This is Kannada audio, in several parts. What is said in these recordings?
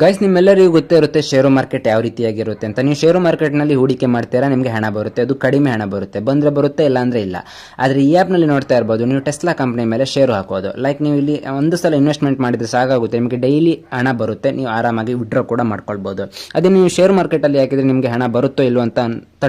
ಗೈಸ್, ನಿಮ್ಮೆಲ್ಲರಿಗೂ ಗೊತ್ತೇ ಇರುತ್ತೆ ಶೇರು ಮಾರ್ಕೆಟ್ ಯಾವ ರೀತಿಯಾಗಿರುತ್ತೆ ಅಂತ. ನೀವು ಶೇರು ಮಾರ್ಕೆಟ್ನಲ್ಲಿ ಹೂಡಿಕೆ ಮಾಡ್ತೀರಾ, ನಿಮಗೆ ಹಣ ಬರುತ್ತೆ, ಅದು ಕಡಿಮೆ ಹಣ ಬರುತ್ತೆ, ಬಂದರೆ ಬರುತ್ತೆ, ಇಲ್ಲ ಅಂದರೆ ಇಲ್ಲ. ಆದರೆ ಈ ಆ್ಯಪ್ನಲ್ಲಿ ನೋಡ್ತಾ ಇರ್ಬೋದು, ನೀವು ಟೆಸ್ಲಾ ಕಂಪ್ನಿ ಮೇಲೆ ಶೇರು ಹಾಕೋದು. ಲೈಕ್ ನೀವು ಇಲ್ಲಿ ಒಂದು ಸಲ ಇನ್ವೆಸ್ಟ್ಮೆಂಟ್ ಮಾಡಿದರೆ ಸಾಕಾಗುತ್ತೆ, ನಿಮಗೆ ಡೈಲಿ ಹಣ ಬರುತ್ತೆ, ನೀವು ಆರಾಮಾಗಿ ವಿಡ್ರಾ ಕೂಡ ಮಾಡ್ಕೊಳ್ಬೋದು. ಅದೇ ನೀವು ಶೇರು ಮಾರ್ಕೆಟಲ್ಲಿ ಹಾಕಿದರೆ ನಿಮಗೆ ಹಣ ಬರುತ್ತೋ ಇಲ್ವೋ ಅಂತ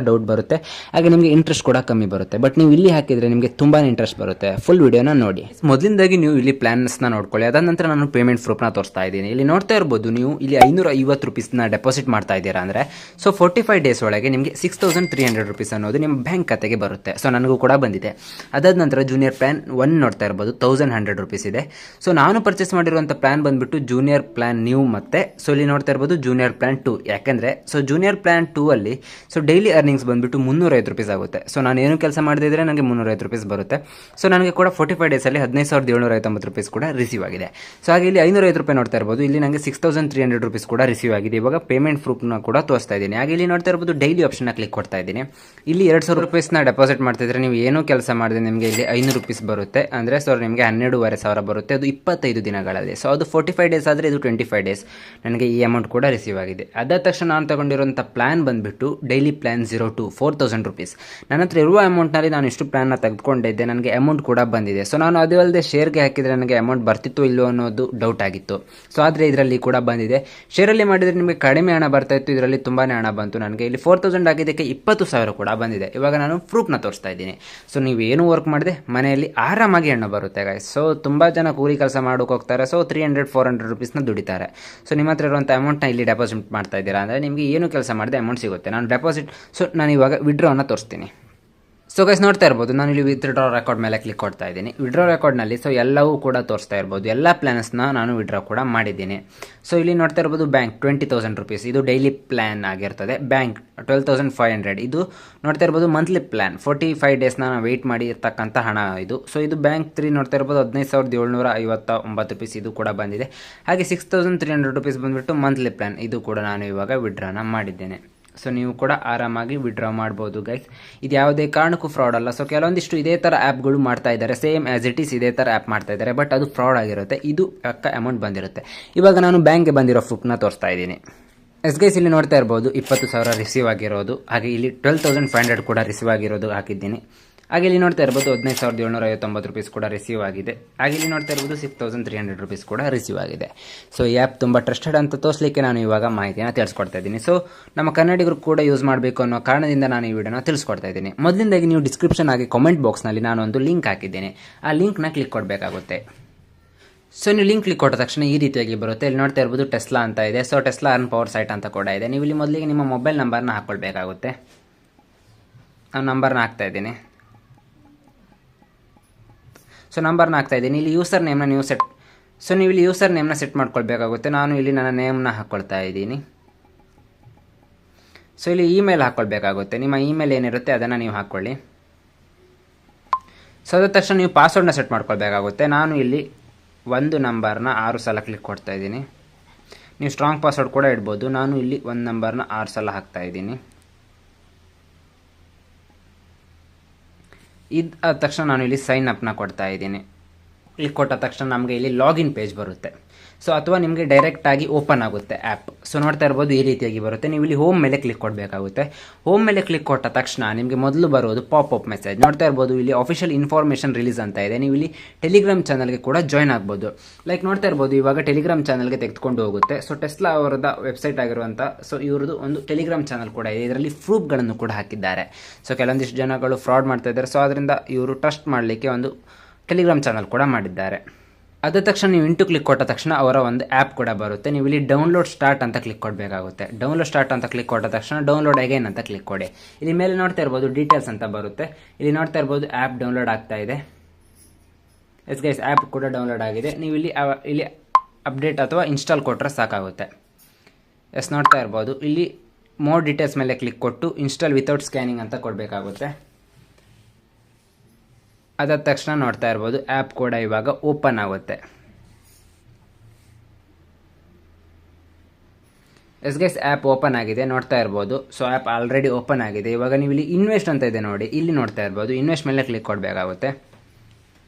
ಡೌಟ್ ಬರುತ್ತೆ, ಹಾಗೆ ನಿಮಗೆ ಇಂಟ್ರೆಸ್ಟ್ ಕೂಡ ಕಮ್ಮಿ ಬರುತ್ತೆ. ಬಟ್ ನೀವು ಇಲ್ಲಿ ಹಾಕಿದರೆ ನಿಮಗೆ ತುಂಬಾ ಇಂಟ್ರೆಸ್ಟ್ ಬರುತ್ತೆ. ಫುಲ್ ವಿಡಿಯೋನ ನೋಡಿ. ಮೊದಲಿಂದಾಗಿ ನೀವು ಇಲ್ಲಿ ಪ್ಲಾನ್ಸ್ನ ನೋಡ್ಕೊಳ್ಳಿ. ಅದಾದ ನಂತರ ನಾನು ಪೇಮೆಂಟ್ ಪ್ರೂಫ್ನ ತೋರಿಸ್ತಾ ಇದ್ದೀನಿ. ಇಲ್ಲಿ ನೋಡ್ತಾ ಇರ್ಬೋದು, ನೀವು ಇಲ್ಲಿ 550 ರೂಪೀಸ್ನ ಡೆಪಾಸಿಟ್ ಮಾಡ್ತಾ ಇದ್ದೀರಾ ಅಂದರೆ ಸೊ 45 ಡೇಸ್ ಒಳಗೆ ನಿಮಗೆ 6300 ರೂಪೀಸ್ ಅನ್ನೋದು ನಿಮ್ಮ ಬ್ಯಾಂಕ್ ಖಾತೆಗೆ ಬರುತ್ತೆ. ಸೊ ನನಗೂ ಕೂಡ ಬಂದಿದೆ. ಅದಾದ ನಂತರ ಜೂನಿಯರ್ ಪ್ಲಾನ್ 1 ನೋಡ್ತಾ ಇರ್ಬೋದು, 1100 ರೂಪೀಸ್ ಇದೆ. ಸೊ ನಾನು ಪರ್ಚೇಸ್ ಮಾಡಿರುವಂಥ ಪ್ಲಾನ್ ಬಂದುಬಿಟ್ಟು ಜೂನಿಯರ್ ಪ್ಲಾನ್ ನ್ಯೂ ಮತ್ತೆ ಸೊ ಇಲ್ಲಿ ನೋಡ್ತಾ ಇರ್ಬೋದು ಜೂನಿಯರ್ ಪ್ಲಾನ್ 2. ಯಾಕೆಂದರೆ ಸೊ ಜೂನಿಯರ್ ಪ್ಲಾನ್ 2 ಅಲ್ಲಿ ಸೊ ಡೈಲಿ ಅರ್ನಿಂಗ್ಸ್ ಬಂದುಬಿಟ್ಟು 350 ರೂಪೀಸ್ ಆಗುತ್ತೆ. ಸೊ ನಾನು ಏನು ಕೆಲಸ ಮಾಡದಿದ್ರೆ ನನಗೆ 350 ರೂಪೀಸ್ ಬರುತ್ತೆ. ಸೊ ನನಗೆ ಕೂಡ 45 ಡೇಸಲ್ಲಿ 15790 ರೂಪೀಸ್ ಕೂಡ ರಿಸೀವ್ ಆಗಿದೆ. ಸೊ ಹಾಗೆ ಇಲ್ಲಿ 550 ರೂಪಾಯಿ ನೋಡ್ತಾ ಇರ್ಬೋದು, ಇಲ್ಲಿ ನನಗೆ 6300 ರೂಪೀಸ್ ಕೂಡ ರಿಸೀವ್ ಆಗಿದೆ. ಇವಾಗ ಪೇಮೆಂಟ್ ಪ್ರೂಫ್ನ ಕೂಡ ತೋರಿಸ್ತಾ ಇದ್ದೀನಿ. ಹಾಗೆ ಇಲ್ಲಿ ನೋಡ್ತಾ ಇರ್ಬೋದು ಡೈಲಿ ಆಪ್ಷನ್ನ ಕ್ಲಿಕ್ ಕೊಡ್ತಾ ಇದ್ದೀನಿ. ಇಲ್ಲಿ 2000 ರೂಪೀಸ್ನ ಡೆಪಾಸಿಟ್ ಮಾಡ್ತಿದ್ರೆ ನೀವು ಏನೂ ಕೆಲಸ ಮಾಡಿದ್ರೆ ನಿಮಗೆ ಇಲ್ಲಿ 500 ರೂಪೀಸ್ ಬರುತ್ತೆ. ಅಂದರೆ ಸೊ ನಿಮಗೆ 12,500 ಬರುತ್ತೆ. ಅದು 25 ದಿನಗಳಲ್ಲಿ. ಸೊ ಅದು 45 ಡೇಸ್ ಆದರೆ ಇದು 25 ಡೇಸ್. ನನಗೆ ಈ ಅಮೌಂಟ್ ಕೂಡ ರಿಸೀವ್ ಆಗಿದೆ. ಅದಾದ ತಕ್ಷಣ ನಾನು ತಗೊಂಡಿರುವಂಥ ಪ್ಲಾನ್ ಬಂದುಬಿಟ್ಟು ಡೈಲಿ ಪ್ಲಾನ್ 02 4000 ರೂಪೀಸ್. ನನ್ನ ಹತ್ರ ಇರುವ ಅಮೌಂಟ್ನಲ್ಲಿ ನಾನು ಇಷ್ಟು ಪ್ಲಾನ್ನ ತೆಗೆದುಕೊಂಡಿದ್ದೆ, ನನಗೆ ಅಮೌಂಟ್ ಕೂಡ ಬಂದಿದೆ. ಸೊ ನಾನು ಅದೇ ಅಲ್ಲದೆ ಶೇರ್ಗೆ ಹಾಕಿದರೆ ನನಗೆ ಅಮೌಂಟ್ ಬರ್ತಿತ್ತು ಇಲ್ಲೋ ಅನ್ನೋದು ಡೌಟ್ ಆಗಿತ್ತು. ಸೊ ಆದರೆ ಇದರಲ್ಲಿ ಕೂಡ ಬಂದಿದೆ. ಶೇರಲ್ಲಿ ಮಾಡಿದರೆ ನಿಮಗೆ ಕಡಿಮೆ ಹಣ ಬರ್ತಾ ಇತ್ತು, ಇದರಲ್ಲಿ ತುಂಬಾ ಹಣ ಬಂತು. ನನಗೆ ಇಲ್ಲಿ 4000 ಆಗಿದ್ದಕ್ಕೆ 20,000 ಕೂಡ ಬಂದಿದೆ. ಇವಾಗ ನಾನು ಪ್ರೂಫ್ನ ತೋರಿಸ್ತಾ ಇದ್ದೀನಿ. ಸೊ ನೀವು ಏನು ವರ್ಕ್ ಮಾಡಿದೆ ಮನೆಯಲ್ಲಿ ಆರಾಮಾಗಿ ಹಣ ಬರುತ್ತೆ ಗಾಯ್ಸ್. ಸೊ ತುಂಬ ಜನ ಕೂಲಿ ಕೆಲಸ ಮಾಡೋಕೆ ಹೋಗ್ತಾರೆ. ಸೊ 300-400 ರೂಪೀಸ್ನ ದುಡಿತಾರೆ. ಸೊ ನಿಮ್ಮ ಹತ್ರ ಇರುವಂಥ ಅಮೌಂಟ್ನ ಇಲ್ಲಿ ಡೆಪಾಸಿಟ್ ಮಾಡ್ತಾ ಇದ್ದೀರಾ ಅಂದರೆ ನಿಮಗೆ ಏನು ಕೆಲಸ ಮಾಡಿದೆ ಅಮೌಂಟ್ ಸಿಗುತ್ತೆ. ನಾನು ಡೆಪಾಸಿಟ್ ನಾನು ಇವಾಗ ವಿಡ್ರಾವನ್ನು ತೋರಿಸ್ತೀನಿ. ಸೊ ಗೈಸ್ ನೋಡ್ತಾ ಇರ್ಬೋದು, ನಾನು ಇಲ್ಲಿ ವಿತ್ಡ್ರಾ ರೆಕಾರ್ಡ್ ಮೇಲೆ ಕ್ಲಿಕ್ ಕೊಡ್ತಾ ಇದ್ದೀನಿ. ವಿಡ್ರಾ ರೆಕಾರ್ಡ್ನಲ್ಲಿ ಸೊ ಎಲ್ಲವೂ ಕೂಡ ತೋರಿಸ್ತಾ ಇರ್ಬೋದು. ಎಲ್ಲ ಪ್ಲಾನ್ಸ್ನ ನಾನು ವಿಡ್ರಾ ಕೂಡ ಮಾಡಿದ್ದೀನಿ. ಸೊ ಇಲ್ಲಿ ನೋಡ್ತಾ ಇರ್ಬೋದು ಬ್ಯಾಂಕ್ 20,000 ರೂಪೀಸ್, ಇದು ಡೈಲಿ ಪ್ಲ್ಯಾನ್ ಆಗಿರ್ತದೆ. ಬ್ಯಾಂಕ್ 12,500, ಇದು ನೋಡ್ತಾ ಇರ್ಬೋದು ಮಂತ್ಲಿ ಪ್ಲ್ಯಾನ್ 45 ಡೇಸ್ನ ನಾನು ವೆಯ್ಟ್ ಮಾಡಿ ಇರ್ತಕ್ಕಂಥ ಹಣ ಇದು. ಸೊ ಇದು ಬ್ಯಾಂಕ್ 3 ನೋಡ್ತಾ ಇರ್ಬೋದು 15,759 ರೂಪೀಸ್, ಇದು ಕೂಡ ಬಂದಿದೆ. ಹಾಗೆ 6,300 ರೂಪೀಸ್ ಬಂದುಬಿಟ್ಟು ಮಂತ್ಲಿ ಪ್ಲ್ಯಾನ್, ಇದು ಕೂಡ ನಾನು ಇವಾಗ ವಿಡ್ರಾನ ಮಾಡಿದ್ದೇನೆ. ಸೊ ನೀವು ಕೂಡ ಆರಾಮಾಗಿ ವಿಡ್ರಾ ಮಾಡ್ಬೋದು ಗೈಸ್. ಇದು ಯಾವುದೇ ಕಾರಣಕ್ಕೂ ಫ್ರಾಡ್ ಅಲ್ಲ. ಸೊ ಕೆಲವೊಂದಿಷ್ಟು ಇದೇ ಥರ ಆ್ಯಪ್ಗಳು ಮಾಡ್ತಾ ಇದ್ದಾರೆ, ಸೇಮ್ ಆ್ಯಸ್ ಇಟ್ ಈಸ್ ಇದೇ ಥರ ಆ್ಯಪ್ ಮಾಡ್ತಾ ಇದ್ದಾರೆ. ಬಟ್ ಅದು ಫ್ರಾಡ್ ಆಗಿರುತ್ತೆ. ಇದು ಪಕ್ಕ ಅಮೌಂಟ್ ಬಂದಿರುತ್ತೆ. ಇವಾಗ ನಾನು ಬ್ಯಾಂಕ್ಗೆ ಬಂದಿರೋ ಪ್ರೂಫ್ನ ತೋರಿಸ್ತಾ ಇದ್ದೀನಿ. ಎಸ್ ಗೈಸ್, ಇಲ್ಲಿ ನೋಡ್ತಾ ಇರ್ಬೋದು 20,000 ರಿಸೀವ್ ಆಗಿರೋದು. ಹಾಗೆ ಇಲ್ಲಿ 12,500 ಕೂಡ ರಿಸೀವ್ ಆಗಿರೋದು ಹಾಕಿದ್ದೀನಿ. ಹಾಗೆ ಇಲ್ಲಿ ನೋಡ್ತಾ ಇರ್ಬೋದು 15,759 ರೂಪೀಸ್ ಕೂಡ ರಿಸೀವ್ ಆಗಿದೆ. ಹಾಗೆ ಇಲ್ಲಿ ನೋಡ್ತಾ ಇರ್ಬೋದು 6,300 ರೂಪೀಸ್ ಕೂಡ ರಿಸೀವ್ ಆಗಿದೆ. ಸೊ ಈ ಆ್ಯಪ್ ತುಂಬ ಟ್ರಸ್ಟೆಡ್ ಅಂತ ತೋರಿಸಲಿಕ್ಕೆ ನಾನು ಇವಾಗ ಮಾಹಿತಿನ ತಿಳಿಸ್ಕೊಡ್ತಾ ಇದ್ದೀನಿ. ಸೊ ನಮ್ಮ ಕನ್ನಡಿಗರು ಕೂಡ ಯೂಸ್ ಮಾಡಬೇಕು ಅನ್ನೋ ಕಾರಣದಿಂದ ನಾನು ಈ ವಿಡಿಯೋನ ತಿಳಿಸ್ಕೊಡ್ತಾ ಇದ್ದೀನಿ. ಮೊದಲಿಂದಾಗಿ ನೀವು ಡಿಸ್ಕ್ರಿಪ್ಷನ್ ಆಗಿ ಕಾಮೆಂಟ್ ಬಾಕ್ಸ್ನಲ್ಲಿ ನಾನು ಒಂದು ಲಿಂಕ್ ಹಾಕಿದ್ದೇನೆ. ಆ ಲಿಂಕ್ನ ಕ್ಲಿಕ್ ಕೊಡಬೇಕಾಗುತ್ತೆ. ಸೊ ನೀವು ಲಿಂಕ್ ಕ್ಲಿಕ್ ಕೊಟ್ಟ ತಕ್ಷಣ ಈ ರೀತಿಯಾಗಿ ಬರುತ್ತೆ. ಇಲ್ಲಿ ನೋಡ್ತಾ ಇರ್ಬೋದು ಟೆಸ್ಲಾ ಅಂತ ಇದೆ. So Tesla earn power site ಅಂತ ಕೂಡ ಇದೆ. ನೀವು ಇಲ್ಲಿ ಮೊದಲಿಗೆ ನಿಮ್ಮ ಮೊಬೈಲ್ ನಂಬರ್ನ ಹಾಕ್ಕೊಳ್ಬೇಕಾಗುತ್ತೆ. ನಾನು ನಂಬರ್ನ ಹಾಕ್ತಾ ಇದ್ದೀನಿ. ಸೊ ನಂಬರ್ನ ಹಾಕ್ತಾ ಇದ್ದೀನಿ. ಇಲ್ಲಿ ಯೂಸರ್ ನೇಮ್ನ ನೀವು ನೀವು ಇಲ್ಲಿ ಯೂಸರ್ ನೇಮ್ನ ಸೆಟ್ ಮಾಡ್ಕೊಳ್ಬೇಕಾಗುತ್ತೆ. ನಾನು ಇಲ್ಲಿ ನನ್ನ ನೇಮ್ನ ಹಾಕ್ಕೊಳ್ತಾ ಇದ್ದೀನಿ. ಸೊ ಇಲ್ಲಿ ಇಮೇಲ್ ಹಾಕ್ಕೊಳ್ಬೇಕಾಗುತ್ತೆ. ನಿಮ್ಮ ಇಮೇಲ್ ಏನಿರುತ್ತೆ ಅದನ್ನು ನೀವು ಹಾಕ್ಕೊಳ್ಳಿ. ಸೊ ಅದಾದ ತಕ್ಷಣ ನೀವು ಪಾಸ್ವರ್ಡ್ನ ಸೆಟ್ ಮಾಡ್ಕೊಳ್ಬೇಕಾಗುತ್ತೆ. ನಾನು ಇಲ್ಲಿ ಒಂದು ನಂಬರ್ನ 6 ಸಲ ಕ್ಲಿಕ್ ಕೊಡ್ತಾ ಇದ್ದೀನಿ. ನೀವು ಸ್ಟ್ರಾಂಗ್ ಪಾಸ್ವರ್ಡ್ ಕೂಡ ಇಡ್ಬೋದು. ನಾನು ಇಲ್ಲಿ ಒಂದು ನಂಬರ್ನ 6 ಸಲ ಹಾಕ್ತಾ ಇದ್ದೀನಿ. ಇದಾದ ತಕ್ಷಣ ನಾನು ಇಲ್ಲಿ ಸೈನ್ ಅಪ್ನ ಕೊಡ್ತಾ ಇದ್ದೀನಿ. ಕ್ಲಿಕ್ ಕೊಟ್ಟ ತಕ್ಷಣ ನಮಗೆ ಇಲ್ಲಿ ಲಾಗಿನ್ ಪೇಜ್ ಬರುತ್ತೆ. ಸೊ ಅಥವಾ ನಿಮಗೆ ಡೈರೆಕ್ಟಾಗಿ ಓಪನ್ ಆಗುತ್ತೆ ಆ್ಯಪ್. ಸೊ ನೋಡ್ತಾ ಇರ್ಬೋದು ಈ ರೀತಿಯಾಗಿ ಬರುತ್ತೆ. ನೀವು ಇಲ್ಲಿ ಹೋಮ್ ಮೇಲೆ ಕ್ಲಿಕ್ ಕೊಡಬೇಕಾಗುತ್ತೆ. ಹೋಮ್ ಮೇಲೆ ಕ್ಲಿಕ್ ಕೊಟ್ಟ ತಕ್ಷಣ ನಿಮಗೆ ಮೊದಲು ಬರೋದು ಪಾಪ್ ಮೆಸೇಜ್. ನೋಡ್ತಾ ಇರ್ಬೋದು ಇಲ್ಲಿ ಆಫಿಷಿಯಲ್ ಇನ್ಫಾರ್ಮೇಷನ್ ರಿಲೀಸ್ ಅಂತ ಇದೆ. ನೀವು ಇಲ್ಲಿ ಟೆಲಿಗ್ರಾಮ್ ಚಾನಲ್ಗೆ ಕೂಡ ಜಾಯ್ನ್ ಆಗ್ಬೋದು. ಲೈಕ್ ನೋಡ್ತಾ ಇರ್ಬೋದು ಇವಾಗ ಟೆಲಿಗ್ರಾಮ್ ಚಾನಲ್ಗೆ ತೆಗೆದುಕೊಂಡು ಹೋಗುತ್ತೆ. ಸೊ ಟೆಸ್ಲಾ ಅವರದ ವೆಬ್ಸೈಟ್ ಆಗಿರುವಂಥ ಸೊ ಇವ್ರದ್ದು ಒಂದು ಟೆಲಿಗ್ರಾಮ್ ಚಾನಲ್ ಕೂಡ ಇದೆ. ಇದರಲ್ಲಿ ಪ್ರೂಫ್ಗಳನ್ನು ಕೂಡ ಹಾಕಿದ್ದಾರೆ. ಸೊ ಕೆಲವೊಂದಿಷ್ಟು ಜನಗಳು ಫ್ರಾಡ್ ಮಾಡ್ತಾ ಇದ್ದಾರೆ. ಸೊ ಅದರಿಂದ ಇವರು ಟ್ರಸ್ಟ್ ಮಾಡಲಿಕ್ಕೆ ಒಂದು ಟೆಲಿಗ್ರಾಮ್ ಚಾನಲ್ ಕೂಡ ಮಾಡಿದ್ದಾರೆ. ಅದ ತಕ್ಷಣ ನೀವು ಇಂಟು ಕ್ಲಿಕ್ ಕೊಟ್ಟ ತಕ್ಷಣ ಅವರ ಒಂದು ಆ್ಯಪ್ ಕೂಡ ಬರುತ್ತೆ. ನೀವು ಇಲ್ಲಿ ಡೌನ್ಲೋಡ್ ಸ್ಟಾರ್ಟ್ ಅಂತ ಕ್ಲಿಕ್ ಕೊಡಬೇಕಾಗುತ್ತೆ. ಡೌನ್ಲೋಡ್ ಸ್ಟಾರ್ಟ್ ಅಂತ ಕ್ಲಿಕ್ ಕೊಟ್ಟ ತಕ್ಷಣ ಡೌನ್ಲೋಡ್ ಅಗೈನ್ ಅಂತ ಕ್ಲಿಕ್ ಕೊಡಿ. ಇಲ್ಲಿ ಮೇಲೆ ನೋಡ್ತಾ ಇರ್ಬೋದು ಡೀಟೇಲ್ಸ್ ಅಂತ ಬರುತ್ತೆ. ಇಲ್ಲಿ ನೋಡ್ತಾ ಇರ್ಬೋದು ಆ್ಯಪ್ ಡೌನ್ಲೋಡ್ ಆಗ್ತಾ ಇದೆ. ಎಸ್ ಗೈಸ್, ಆ್ಯಪ್ ಕೂಡ ಡೌನ್ಲೋಡ್ ಆಗಿದೆ. ನೀವು ಇಲ್ಲಿ ಅಪ್ಡೇಟ್ ಅಥವಾ ಇನ್ಸ್ಟಾಲ್ ಕೊಟ್ಟರೆ ಸಾಕಾಗುತ್ತೆ. ಎಸ್ ನೋಡ್ತಾ ಇರ್ಬೋದು ಇಲ್ಲಿ ಮೋರ್ ಡೀಟೇಲ್ಸ್ ಮೇಲೆ ಕ್ಲಿಕ್ ಕೊಟ್ಟು ಇನ್ಸ್ಟಾಲ್ ವಿತೌಟ್ ಸ್ಕ್ಯಾನಿಂಗ್ ಅಂತ ಕೊಡಬೇಕಾಗುತ್ತೆ. ಅದಾದ ತಕ್ಷಣ ನೋಡ್ತಾ ಇರ್ಬೋದು ಆ್ಯಪ್ ಕೂಡ ಇವಾಗ ಓಪನ್ ಆಗುತ್ತೆ. ಎಸ್ ಗೈಸ್, ಆ್ಯಪ್ ಓಪನ್ ಆಗಿದೆ ನೋಡ್ತಾ ಇರ್ಬೋದು. ಸೊ ಆ್ಯಪ್ ಆಲ್ರೆಡಿ ಓಪನ್ ಆಗಿದೆ. ಇವಾಗ ನೀವು ಇಲ್ಲಿ ಇನ್ವೆಸ್ಟ್ ಅಂತ ಇದೆ ನೋಡಿ, ಇಲ್ಲಿ ನೋಡ್ತಾ ಇರ್ಬೋದು ಇನ್ವೆಸ್ಟ್ ಮೇಲೆ ಕ್ಲಿಕ್ ಕೊಡಬೇಕಾಗುತ್ತೆ.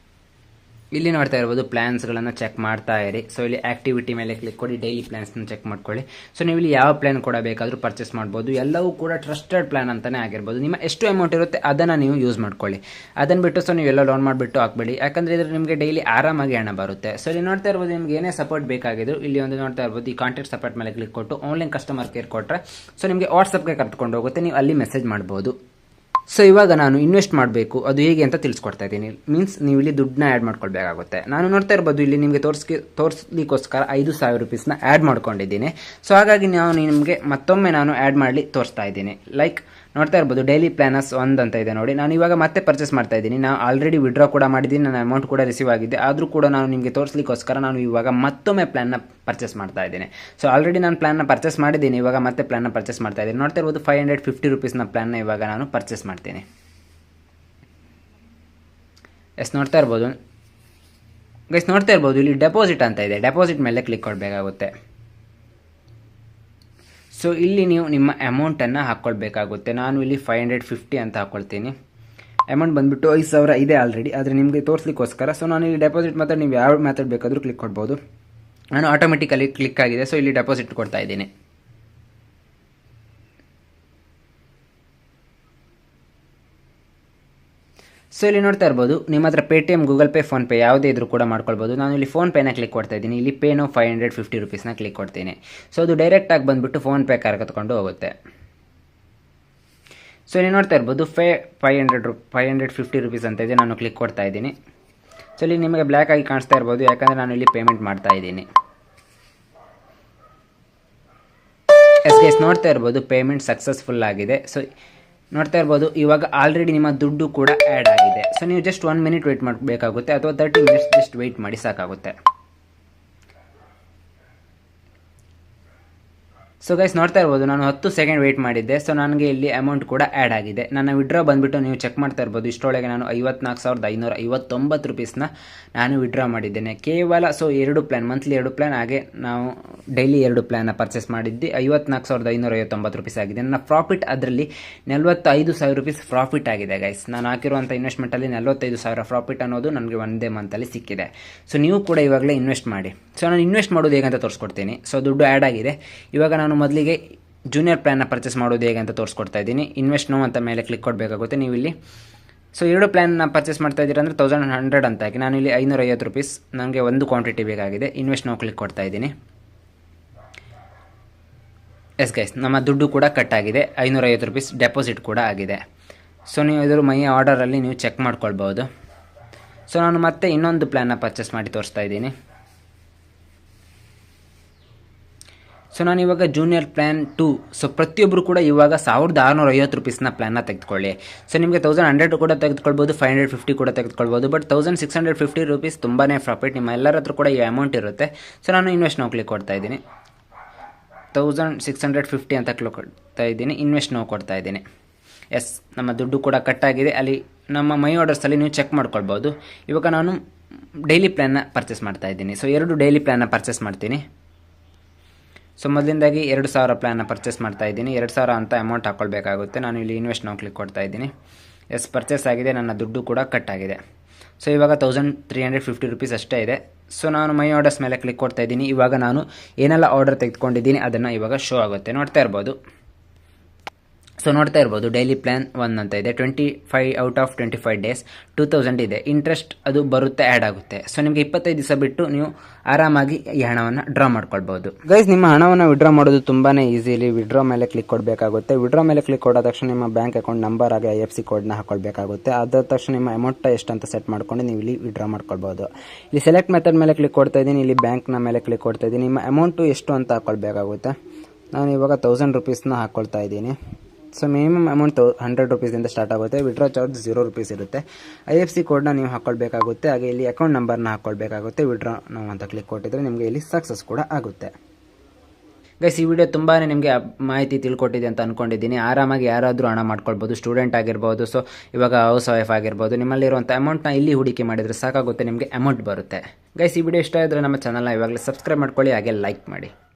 ಇಲ್ಲಿ ನೋಡ್ತಾ ಇರ್ಬೋದು ಪ್ಲಾನ್ಸ್ಗಳನ್ನು ಚೆಕ್ ಮಾಡ್ತಾ ಇರಿ. ಸೊ ಇಲ್ಲಿ ಆಕ್ಟಿವಿಟಿ ಮೇಲೆ ಕ್ಲಿಕ್ ಕೊಡಿ, ಡೈಲಿ ಪ್ಲಾನ್ಸ್ನ ಚೆಕ್ ಮಾಡ್ಕೊಳ್ಳಿ. ಸೊ ನೀವು ಇಲ್ಲಿ ಯಾವ ಪ್ಲಾನ್ ಕೂಡ ಬೇಕಾದರೂ ಪರ್ಚೇಸ್ ಮಾಡ್ಬೋದು. ಎಲ್ಲವೂ ಕೂಡ ಟ್ರಸ್ಟೆಡ್ ಪ್ಲಾನ್ ಅಂತಲೇ ಆಗಿರ್ಬೋದು. ನಿಮ್ಮ ಎಷ್ಟು ಅಮೌಂಟ್ ಇರುತ್ತೆ ಅದನ್ನು ನೀವು ಯೂಸ್ ಮಾಡ್ಕೊಳ್ಳಿ. ಅದನ್ನು ಬಿಟ್ಟು ಸೊ ನೀವೆಲ್ಲ ಲೋನ್ ಮಾಡಿಬಿಟ್ಟು ಹಾಕ್ಬೇಡಿ, ಯಾಕಂದರೆ ಇದ್ರೆ ನಿಮಗೆ ಡೈಲಿ ಆರಾಮಾಗಿ ಹಣ ಬರುತ್ತೆ. ಸೊ ಇಲ್ಲಿ ನೋಡ್ತಾ ಇರ್ಬೋದು ನಿಮ್ಗೆ ಏನೇ ಸಪೋರ್ಟ್ ಬೇಕಾಗಿದ್ರು ಇಲ್ಲಿ ಒಂದು ನೋಡ್ತಾ ಇರ್ಬೋದು ಈ ಕಾಂಟ್ಯಾಕ್ಟ್ ಸಪೋರ್ಟ್ ಮೇಲೆ ಕ್ಲಿಕ್ ಕೊಟ್ಟು ಆನ್ಲೈನ್ ಕಸ್ಟಮರ್ ಕೇರ್ ಕೊಟ್ಟರೆ ಸೊ ನಿಮಗೆ ವಾಟ್ಸಪ್ಗೆ ಕರ್ಕೊಂಡು ಹೋಗುತ್ತೆ, ನೀವು ಅಲ್ಲಿ ಮೆಸೇಜ್ ಮಾಡ್ಬೋದು. ಸೊ ಇವಾಗ ನಾನು ಇನ್ವೆಸ್ಟ್ ಮಾಡಬೇಕು ಅದು ಹೇಗೆ ಅಂತ ತಿಳಿಸ್ಕೊಡ್ತಾ ಇದ್ದೀನಿ. ಮೀನ್ಸ್ ನೀವು ಇಲ್ಲಿ ದುಡ್ಡನ್ನ ಆ್ಯಡ್ ಮಾಡ್ಕೊಳ್ಬೇಕಾಗುತ್ತೆ. ನಾನು ನೋಡ್ತಾ ಇರ್ಬೋದು ಇಲ್ಲಿ ನಿಮಗೆ ತೋರಿಸ್ಲಿಕ್ಕೋಸ್ಕರ 5,000 ರೂಪೀಸ್ನ ಆ್ಯಡ್ ಮಾಡ್ಕೊಂಡಿದ್ದೀನಿ. ಸೊ ಹಾಗಾಗಿ ನಿಮಗೆ ಮತ್ತೊಮ್ಮೆ ನಾನು ಆ್ಯಡ್ ಮಾಡಿ ತೋರಿಸ್ತಾ ಇದ್ದೀನಿ. ಲೈಕ್ ನೋಡ್ತಾ ಇರ್ಬೋದು ಡೈಲಿ ಪ್ಲಾನರ್ಸ್ 1 ಅಂತ ಇದೆ ನೋಡಿ. ನಾನು ಇವಾಗ ಮತ್ತೆ ಪರ್ಚೇಸ್ ಮಾಡ್ತಾ ಇದ್ದೀನಿ. ನಾನು ಆಲ್ರೆಡಿ ವಿಡ್ರಾ ಕೂಡ ಮಾಡಿದ್ದೀನಿ, ನನ್ನ ಅಮೌಂಟ್ ಕೂಡ ರಿಸೀವ್ ಆಗಿದೆ. ಆದರೂ ಕೂಡ ನಾನು ನಿಮಗೆ ತೋರಿಸ್ಲಿಕ್ಕೋಸ್ಕರ ನಾನು ಇವಾಗ ಮತ್ತೊಮ್ಮೆ ಪ್ಲಾನ್ನ ಪರ್ಚೇಸ್ ಮಾಡ್ತಾ ಇದ್ದೀನಿ. ಸೊ ಆಲ್ರೆಡಿ ನಾನು ಪ್ಲಾನ್ನ ಪರ್ಚೇಸ್ ಮಾಡಿದ್ದೀನಿ, ಇವಾಗ ಮತ್ತೆ ಪ್ಲಾನ್ನ ಪರ್ಚೇಸ್ ಮಾಡ್ತಾ ಇದ್ದೀನಿ. ನೋಡ್ತಾ ಇರ್ಬೋದು 550 ರೂಪೀಸ್ನ ಪ್ಲಾನ್ನ ಇವಾಗ ನಾನು ಪರ್ಚೇಸ್ ಮಾಡ್ತೀನಿ. ನೋಡ್ತಾ ಇರ್ಬೋದು ಗೈಸ್, ನೋಡ್ತಾ ಇರ್ಬೋದು ಇಲ್ಲಿ ಡೆಪಾಸಿಟ್ ಅಂತ ಇದೆ. ಡೆಪಾಸಿಟ್ ಮೇಲೆ ಕ್ಲಿಕ್ ಕೊಡಬೇಕಾಗುತ್ತೆ. ಸೊ ಇಲ್ಲಿ ನೀವು ನಿಮ್ಮ ಅಮೌಂಟನ್ನು ಹಾಕ್ಕೊಳ್ಬೇಕಾಗುತ್ತೆ. ನಾನು ಇಲ್ಲಿ 550 ಅಂತ ಹಾಕ್ಕೊಳ್ತೀನಿ. ಅಮೌಂಟ್ ಬಂದುಬಿಟ್ಟು 5,000 ಇದೆ ಆಲ್ರೆಡಿ, ಆದರೆ ನಿಮಗೆ ತೋರಿಸ್ಲಿಕ್ಕೋಸ್ಕರ. ಸೊ ನಾನು ಇಲ್ಲಿ ಡೆಪಾಸಿಟ್ ಮೆಥಡ್ ನೀವು ಯಾವ ಮೆಥಡ್ ಬೇಕಾದರೂ ಕ್ಲಿಕ್ ಕೊಡ್ಬೋದು. ನಾನು ಆಟೋಮೆಟಿಕಲಿ ಕ್ಲಿಕ್ ಆಗಿದೆ. ಸೊ ಇಲ್ಲಿ ಡೆಪಾಸಿಟ್ ಕೊಡ್ತಾ ಇದ್ದೀನಿ. ಸೊ ಇಲ್ಲಿ ನೋಡ್ತಾ ಇರ್ಬೋದು ನಿಮ್ಮ ಹತ್ರ ಪೇಟಿಎಮ್, ಗೂಗಲ್ ಪೇ, ಫೋನ್ಪೇ ಯಾವುದೇ ಇದ್ರೂ ಕೂಡ ಮಾಡ್ಕೊಳ್ಬೋದು. ನಾನು ಇಲ್ಲಿ ಫೋನ್ಪೇನ ಕ್ಲಿಕ್ ಕೊಡ್ತಾ ಇದ್ದೀನಿ. ಇಲ್ಲಿ ಪೇನೋ 550 ರೂಪೀಸ್ನ ಕ್ಲಿಕ್ ಕೊಡ್ತೀನಿ. ಸೊ ಅದು ಡೈರೆಕ್ಟಾಗಿ ಬಂದುಬಿಟ್ಟು ಫೋನ್ಪೇ ಕರ್ಕೊಂಡು ಹೋಗುತ್ತೆ. ಸೊ ಇಲ್ಲಿ ನೋಡ್ತಾ ಇರ್ಬೋದು 550 ರೂಪೀಸ್ ಅಂತ ಇದೆ. ನಾನು ಕ್ಲಿಕ್ ಕೊಡ್ತಾ ಇದ್ದೀನಿ. ಸೊ ಇಲ್ಲಿ ನಿಮಗೆ ಬ್ಲ್ಯಾಕ್ ಆಗಿ ಕಾಣಿಸ್ತಾ ಇರ್ಬೋದು, ಯಾಕಂದರೆ ನಾನು ಇಲ್ಲಿ ಪೇಮೆಂಟ್ ಮಾಡ್ತಾ ಇದ್ದೀನಿ. ಗೈಸ್ ನೋಡ್ತಾ ಇರ್ಬೋದು ಪೇಮೆಂಟ್ ಸಕ್ಸಸ್ಫುಲ್ ಆಗಿದೆ. ಸೊ ನೋಡ್ತಾ ಇರ್ಬೋದು ಇವಾಗ ಆಲ್ರೆಡಿ ನಿಮ್ಮ ದುಡ್ಡು ಕೂಡ ಆ್ಯಡ್ ಆಗಿದೆ. ಸೊ ನೀವು ಜಸ್ಟ್ 1 ಮಿನಿಟ್ ವೆಯ್ಟ್ ಮಾಡಬೇಕಾಗುತ್ತೆ, ಅಥವಾ 30 ಮಿನಿಟ್ಸ್ ಜಸ್ಟ್ ವೆಯ್ಟ್ ಮಾಡಿ ಸಾಕಾಗುತ್ತೆ. ಸೊ ಗೈಸ್ ನೋಡ್ತಾ ಇರ್ಬೋದು ನಾನು 10 ಸೆಕೆಂಡ್ ವೆಯ್ಟ್ ಮಾಡಿದ್ದೆ. ಸೊ ನನಗೆ ಇಲ್ಲಿ ಅಮೌಂಟ್ ಕೂಡ ಆ್ಯಡ್ ಆಗಿದೆ. ನನ್ನ ವಿಡ್ರಾ ಬಂದುಬಿಟ್ಟು ನೀವು ಚೆಕ್ ಮಾಡ್ತಾ ಇರ್ಬೋದು. ಇಷ್ಟರೊಳಗೆ ನಾನು 54,559 ರೂಪೀಸ್ನ ನಾನು ವಿಡ್ರಾ ಮಾಡಿದ್ದೇನೆ ಕೇವಲ. ಸೊ 2 ಪ್ಲ್ಯಾನ್, ಮಂತ್ಲಿ 2 ಪ್ಲ್ಯಾನ್, ಹಾಗೆ ನಾವು ಡೈಲಿ 2 ಪ್ಲ್ಯಾನ್ನ ಪರ್ಚೇಸ್ ಮಾಡಿದ್ದು 54,559 ರೂಪೀಸ್ ಆಗಿದೆ. ನನ್ನ ಪ್ರಾಫಿಟ್ ಅದರಲ್ಲಿ 45,000 ರೂಪೀಸ್ ಪ್ರಾಫಿಟ್ ಆಗಿದೆ ಗೈಸ್. ನಾನು ಹಾಕಿರುವಂಥ ಇನ್ವೆಸ್ಟ್ಮೆಂಟಲ್ಲಿ 45,000 ಪ್ರಾಫಿಟ್ ಅನ್ನೋದು ನನಗೆ ಒಂದೇ ಮಂತಲ್ಲಿ ಸಿಕ್ಕಿದೆ. ಸೊ ನೀವು ಕೂಡ ಇವಾಗಲೇ ಇನ್ವೆಸ್ಟ್ ಮಾಡಿ. ಸೊ ನಾನು ಇನ್ವೆಸ್ಟ್ ಮಾಡೋದು ಹೇಗಂತ ತೋರಿಸ್ಕೊಡ್ತೀನಿ. ಸೊ ದುಡ್ಡು ಆ್ಯಡ್ ಆಗಿದೆ. ಇವಾಗ ನಾನು ಮೊದಲಿಗೆ ಜೂನಿಯರ್ ಪ್ಲ್ಯಾನ್ನ ಪರ್ಚೇಸ್ ಮಾಡೋದು ಹೇಗೆ ಅಂತ ತೋರಿಸ್ಕೊಡ್ತಾ ಇದ್ದೀನಿ. ಇನ್ವೆಸ್ಟ್ ನೋ ಅಂತ ಮೇಲೆ ಕ್ಲಿಕ್ ಕೊಡಬೇಕಾಗುತ್ತೆ ನೀವು ಇಲ್ಲಿ. ಸೊ 2 ಪ್ಲ್ಯಾನ್ನ ಪರ್ಚೇಸ್ ಮಾಡ್ತಾ ಇದ್ದೀರಾ ಅಂದರೆ 1100 ಅಂತ ಹಾಕಿ. ನಾನು ಇಲ್ಲಿ 550 ರೂಪೀಸ್ ನನಗೆ ಒಂದು ಕ್ವಾಂಟಿಟಿ ಬೇಕಾಗಿದೆ. ಇನ್ವೆಸ್ಟ್ ನೋ ಕ್ಲಿಕ್ ಕೊಡ್ತಾ ಇದ್ದೀನಿ. ಗೈಸ್ ನಮ್ಮ ದುಡ್ಡು ಕೂಡ ಕಟ್ ಆಗಿದೆ. 550 ರೂಪೀಸ್ ಡೆಪಾಸಿಟ್ ಕೂಡ ಆಗಿದೆ. ಸೊ ನೀವು ಇದರ ಮೈ ಆರ್ಡರಲ್ಲಿ ನೀವು ಚೆಕ್ ಮಾಡ್ಕೊಳ್ಬೋದು. ಸೊ ನಾನು ಮತ್ತೆ ಇನ್ನೊಂದು ಪ್ಲ್ಯಾನ್ನ ಪರ್ಚೇಸ್ ಮಾಡಿ ತೋರಿಸ್ತಾ ಇದ್ದೀನಿ. ಸೊ ನಾನು ಇವಾಗ ಜೂನಿಯರ್ ಪ್ಲ್ಯಾನ್ 2. ಸೊ ಪ್ರತಿಯೊಬ್ಬರು ಕೂಡ ಇವಾಗ 1,650 ರೂಪೀಸ್ನ ಪ್ಲ್ಯಾನ್ನ ತೆಗೆದುಕೊಳ್ಳಿ. ಸೊ ನಿಮಗೆ 1,100 ಕೂಡ ತೆಗೆದುಕೊಳ್ಬೋದು, 550 ಕೂಡ ತೆಗೆದುಕೊಳ್ಬೋದು. ಬಟ್ 1,650 ರೂಪೀಸ್ ತುಂಬಾ ಪ್ರಾಫಿಟ್. ನಿಮ್ಮ ಎಲ್ಲರ ಹತ್ರ ಕೂಡ ಈ ಅಮೌಂಟ್ ಇರುತ್ತೆ. ಸೊ ನಾನು ಇನ್ವೆಸ್ಟ್ ನೋ ಕ್ಲಿಕ್ ಕೊಡ್ತಾ ಇದ್ದೀನಿ. 1,650 ಅಂತ ಕ್ಲಿಕ್ ಕೊಡ್ತಾ ಇದ್ದೀನಿ. ಇನ್ವೆಸ್ಟ್ ನೋ ಕೊಡ್ತಾ ಇದ್ದೀನಿ. ನಮ್ಮ ದುಡ್ಡು ಕೂಡ ಕಟ್ಟಾಗಿದೆ. ಅಲ್ಲಿ ನಮ್ಮ ಮೈ ಆರ್ಡರ್ಸಲ್ಲಿ ನೀವು ಚೆಕ್ ಮಾಡ್ಕೊಳ್ಬೋದು. ಇವಾಗ ನಾನು ಡೈಲಿ ಪ್ಲ್ಯಾನ್ನ ಪರ್ಚೇಸ್ ಮಾಡ್ತಾ ಇದ್ದೀನಿ. ಸೊ 2 ಡೈಲಿ ಪ್ಲ್ಯಾನ್ನ ಪರ್ಚೇಸ್ ಮಾಡ್ತೀನಿ. ಸೊ ಮೊದಲಿಂದಾಗಿ 2,000 ಪ್ಲ್ಯಾನ್ನ ಪರ್ಚೇಸ್ ಮಾಡ್ತಾ ಇದ್ದೀನಿ. 2,000 ಅಂತ ಅಮೌಂಟ್ ಹಾಕ್ಕೊಳ್ಬೇಕಾಗುತ್ತೆ. ನಾನು ಇಲ್ಲಿ ಇನ್ವೆಸ್ಟ್ ನೋ ಕ್ಲಿಕ್ ಕೊಡ್ತಾ ಇದ್ದೀನಿ. ಪರ್ಚೇಸ್ ಆಗಿದೆ. ನನ್ನ ದುಡ್ಡು ಕೂಡ ಕಟ್ ಆಗಿದೆ. ಸೊ ಇವಾಗ 1,350 ರೂಪೀಸ್ ಅಷ್ಟೇ ಇದೆ. ಸೊ ನಾನು ಮೈ ಆರ್ಡರ್ಸ್ ಮೇಲೆ ಕ್ಲಿಕ್ ಕೊಡ್ತಾ ಇದ್ದೀನಿ. ಇವಾಗ ನಾನು ಏನೆಲ್ಲ ಆರ್ಡರ್ ತೆಗೆದುಕೊಂಡಿದ್ದೀನಿ ಅದನ್ನು ಇವಾಗ ಶೋ ಆಗುತ್ತೆ, ನೋಡ್ತಾ ಇರ್ಬೋದು. ಸೊ ನೋಡ್ತಾ ಇರ್ಬೋದು ಡೈಲಿ ಪ್ಲ್ಯಾನ್ 1 ಅಂತ ಇದೆ. 25 ಔಟ್ ಆಫ್ 25 ಡೇಸ್ 2,000 ಇದೆ. ಇಂಟ್ರೆಸ್ಟ್ ಅದು ಬರುತ್ತೆ, ಆ್ಯಡ್ ಆಗುತ್ತೆ. ಸೊ ನಿಮಗೆ 25 ದಿವಸ ಬಿಟ್ಟು ನೀವು ಆರಾಮಾಗಿ ಈ ಹಣವನ್ನು ಡ್ರಾ ಮಾಡ್ಕೊಳ್ಬೋದು. ಗೈಸ್ ನಿಮ್ಮ ಹಣವನ್ನು ವಿಡ್ರಾ ಮಾಡೋದು ತುಂಬಾ ಈಸಿಲಿ. ವಿಡ್ರಾ ಮೇಲೆ ಕ್ಲಿಕ್ ಕೊಡಬೇಕಾಗುತ್ತೆ. ವಿಡ್ರಾ ಮೇಲೆ ಕ್ಲಿಕ್ ಕೊಡೋ ತಕ್ಷಣ ನಿಮ್ಮ ಬ್ಯಾಂಕ್ ಅಕೌಂಟ್ ನಂಬರ್ ಹಾಗೆ IFSC ಕೋಡ್ನ ಹಾಕೊಳ್ಬೇಕಾಗುತ್ತೆ. ಅದಾದ ತಕ್ಷಣ ನಿಮ್ಮ ಅಮೌಂಟ್ ಎಷ್ಟು ಅಂತ ಸೆಟ್ ಮಾಡ್ಕೊಂಡು ನೀವು ಇಲ್ಲಿ ವಿಡ್ರಾ ಮಾಡ್ಕೊಳ್ಬೋದು. ಇಲ್ಲಿ ಸೆಲೆಕ್ಟ್ ಮೆಥಡ್ ಮೇಲೆ ಕ್ಲಿಕ್ ಕೊಡ್ತಾ ಇದ್ದೀನಿ. ಇಲ್ಲಿ ಬ್ಯಾಂಕ್ನ ಮೇಲೆ ಕ್ಲಿಕ್ ಕೊಡ್ತಾ ಇದ್ದೀನಿ. ನಿಮ್ಮ ಅಮೌಂಟು ಎಷ್ಟು ಅಂತ ಹಾಕೊಳ್ಬೇಕಾಗುತ್ತೆ. ನಾನು ಇವಾಗ 1,000 ರೂಪೀಸ್ನ ಹಾಕ್ಕೊಳ್ತಾ ಇದ್ದೀನಿ. ಸೊ ಮಿನಿಮಮ್ ಅಮೌಂಟ್ 100 ರೂಪೀಸಿಂದ ಸ್ಟಾರ್ಟ್ ಆಗುತ್ತೆ. ವಿಡ್ರಾ ಚಾರ್ಜ್ 0 ರೂಪೀಸ್ ಇರುತ್ತೆ. IFSC ಕೋಡ್ನ ನೀವು ಹಾಕ್ಕೊಳ್ಬೇಕಾಗುತ್ತೆ. ಹಾಗೆ ಇಲ್ಲಿ ಅಕೌಂಟ್ ನಂಬರ್ನ ಹಾಕ್ಕೊಳ್ಬೇಕಾಗುತ್ತೆ. ವಿಡ್ರಾ ನಾವು ಅಂತ ಕ್ಲಿಕ್ ಕೊಟ್ಟಿದ್ರೆ ನಿಮಗೆ ಇಲ್ಲಿ ಸಕ್ಸಸ್ ಕೂಡ ಆಗುತ್ತೆ. ಗೈಸ್ ಈ ವಿಡಿಯೋ ತುಂಬಾ ನಿಮಗೆ ಮಾಹಿತಿ ತಿಳ್ಕೊಟ್ಟಿದೆ ಅಂತ ಅಂದ್ಕೊಂಡಿದ್ದೀನಿ. ಆರಾಮಾಗಿ ಯಾರಾದರೂ ಹಣ ಮಾಡ್ಕೊಳ್ಬೋದು. ಸ್ಟೂಡೆಂಟ್ ಆಗಿರ್ಬೋದು, ಸೊ ಇವಾಗ ಹೌಸ್ ವೈಫ್ ಆಗಿರ್ಬೋದು. ನಿಮ್ಮಲ್ಲಿರುವಂಥ ಅಮೌಂಟ್ನ ಇಲ್ಲಿ ಹೂಡಿಕೆ ಮಾಡಿದರೆ ಸಾಕಾಗುತ್ತೆ, ನಿಮಗೆ ಅಮೌಂಟ್ ಬರುತ್ತೆ. ಗೈಸ್ ಈ ವಿಡಿಯೋ ಇಷ್ಟ ಇದ್ದರೆ ನಮ್ಮ ಚಾನಲ್ನ ಇವಾಗಲೇ ಸಬ್ಸ್ಕ್ರೈಬ್ ಮಾಡ್ಕೊಳ್ಳಿ, ಹಾಗೆ ಲೈಕ್ ಮಾಡಿ.